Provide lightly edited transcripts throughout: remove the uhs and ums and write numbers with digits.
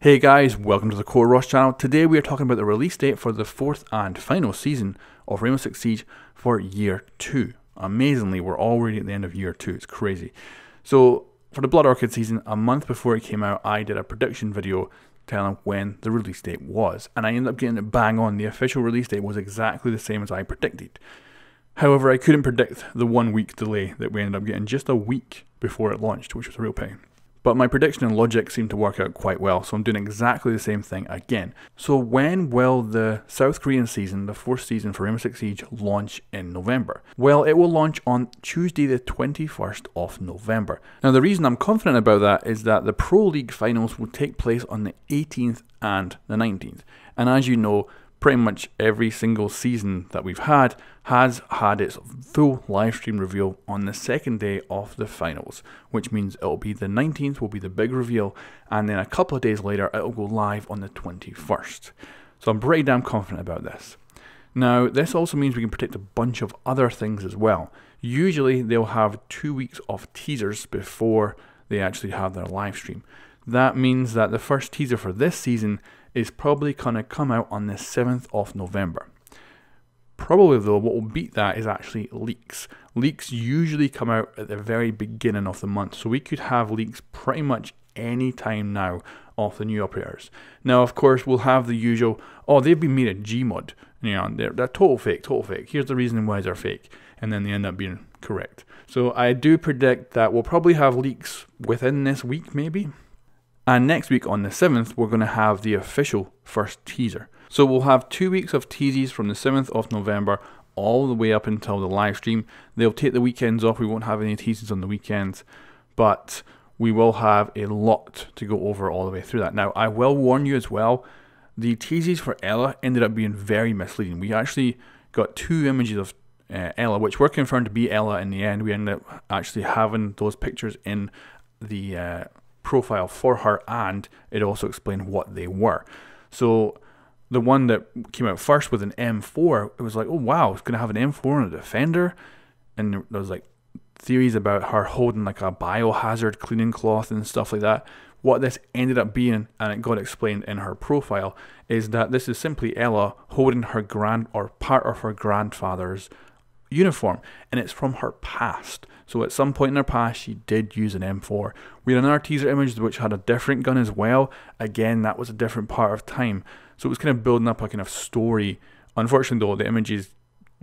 Hey guys, welcome to the coreross channel. Today we are talking about the release date for the fourth and final season of Rainbow Six Siege for year 2. Amazingly, we're already at the end of year 2, it's crazy. So, for the Blood Orchid season, a month before it came out, I did a prediction video telling when the release date was. And I ended up getting it bang on. The official release date was exactly the same as I predicted. However, I couldn't predict the 1 week delay that we ended up getting just a week before it launched, which was a real pain. But my prediction and logic seemed to work out quite well, so I'm doing exactly the same thing again. So when will the South Korean season, the 4th season for Rainbow Six Siege, launch in November? Well, it will launch on Tuesday the 21st of November. Now the reason I'm confident about that is that the Pro League finals will take place on the 18th and the 19th. And as you know, pretty much every single season that we've had has had its full live stream reveal on the second day of the finals, which means it'll be the 19th will be the big reveal, and then a couple of days later it'll go live on the 21st. So I'm pretty damn confident about this. Now this also means we can predict a bunch of other things as well. Usually they'll have 2 weeks of teasers before they actually have their live stream. That means that the first teaser for this season is probably going to come out on the 7th of November. Probably though, what will beat that is actually leaks. Leaks usually come out at the very beginning of the month, so we could have leaks pretty much any time now of the new operators. Now of course we'll have the usual, oh they've been made a Gmod, you know, they're total fake, here's the reason why they're fake, and then they end up being correct. So I do predict that we'll probably have leaks within this week maybe. And next week on the 7th, we're going to have the official first teaser. So we'll have 2 weeks of teases from the 7th of November all the way up until the live stream. They'll take the weekends off, we won't have any teases on the weekends, but we will have a lot to go over all the way through that. Now, I will warn you as well, the teases for Ella ended up being very misleading. We actually got 2 images of Ella, which were confirmed to be Ella in the end. We ended up actually having those pictures in the profile for her, and it also explained what they were. So the one that came out first with an M4, it was like, oh wow, it's gonna have an M4 and a defender, and there was like theories about her holding like a biohazard cleaning cloth and stuff like that. What this ended up being, and it got explained in her profile, is that this is simply Ella holding her part of her grandfather's uniform, and it's from her past. So at some point in her past she did use an M4. We had another teaser image which had a different gun as well. Again, that was a different part of time, so it was kind of building up a kind of story. Unfortunately though, the images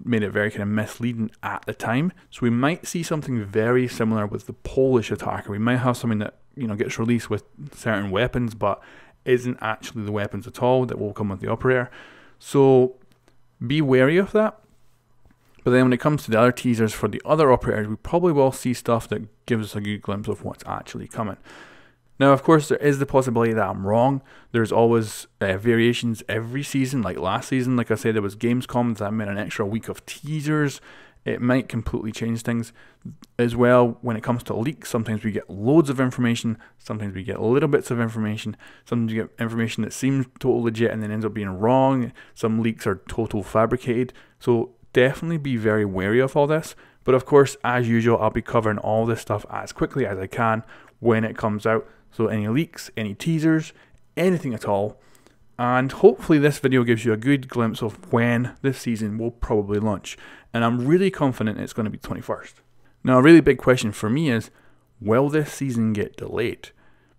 made it very kind of misleading at the time, so we might see something very similar with the Polish attacker. We might have something that, you know, gets released with certain weapons but isn't actually the weapons at all that will come with the operator, so be wary of that. But then when it comes to the other teasers for the other operators, we probably will see stuff that gives us a good glimpse of what's actually coming. Now, of course, there is the possibility that I'm wrong. There's always variations every season. Like last season, like I said, there was Gamescom that meant an extra week of teasers. It might completely change things as well. When it comes to leaks, sometimes we get loads of information. Sometimes we get little bits of information. Sometimes we get information that seems total legit and then ends up being wrong. Some leaks are total fabricated. So definitely be very wary of all this, but of course, as usual, I'll be covering all this stuff as quickly as I can when it comes out. So any leaks, any teasers, anything at all, and hopefully this video gives you a good glimpse of when this season will probably launch, and I'm really confident it's going to be 21st. Now a really big question for me is, will this season get delayed?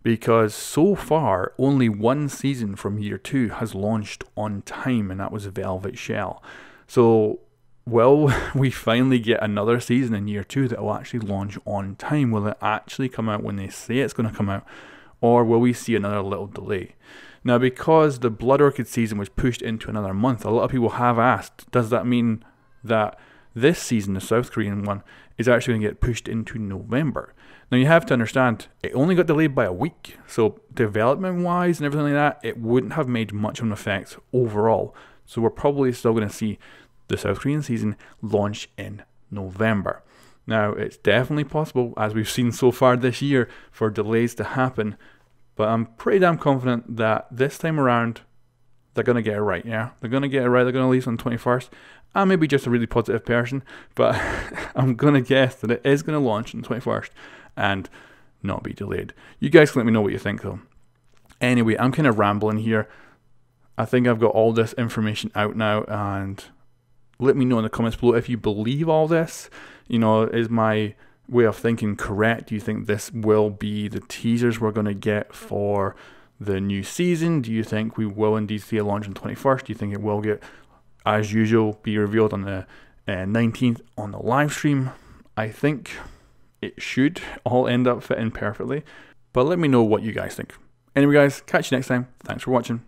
Because so far only one season from year 2 has launched on time, and that was Velvet Shell. So will we finally get another season in year 2 that will actually launch on time? Will it actually come out when they say it's going to come out? Or will we see another little delay? Now, because the Blood Orchid season was pushed into another month, a lot of people have asked, does that mean that this season, the South Korean one, is actually going to get pushed into November? Now, you have to understand, it only got delayed by a week. So development-wise and everything like that, it wouldn't have made much of an effect overall. So we're probably still going to see the South Korean season launch in November. Now, it's definitely possible, as we've seen so far this year, for delays to happen, but I'm pretty damn confident that this time around, they're going to get it right, yeah? They're going to get it right, they're going to release on the 21st. I may be just a really positive person, but I'm going to guess that it is going to launch on the 21st and not be delayed. You guys can let me know what you think though. Anyway, I'm kind of rambling here. I think I've got all this information out now, and let me know in the comments below if you believe all this. You know, is my way of thinking correct? Do you think this will be the teasers we're going to get for the new season? Do you think we will indeed see a launch on the 21st? Do you think it will get, as usual, be revealed on the 19th on the live stream? I think it should all end up fitting perfectly, but let me know what you guys think. Anyway guys, catch you next time. Thanks for watching.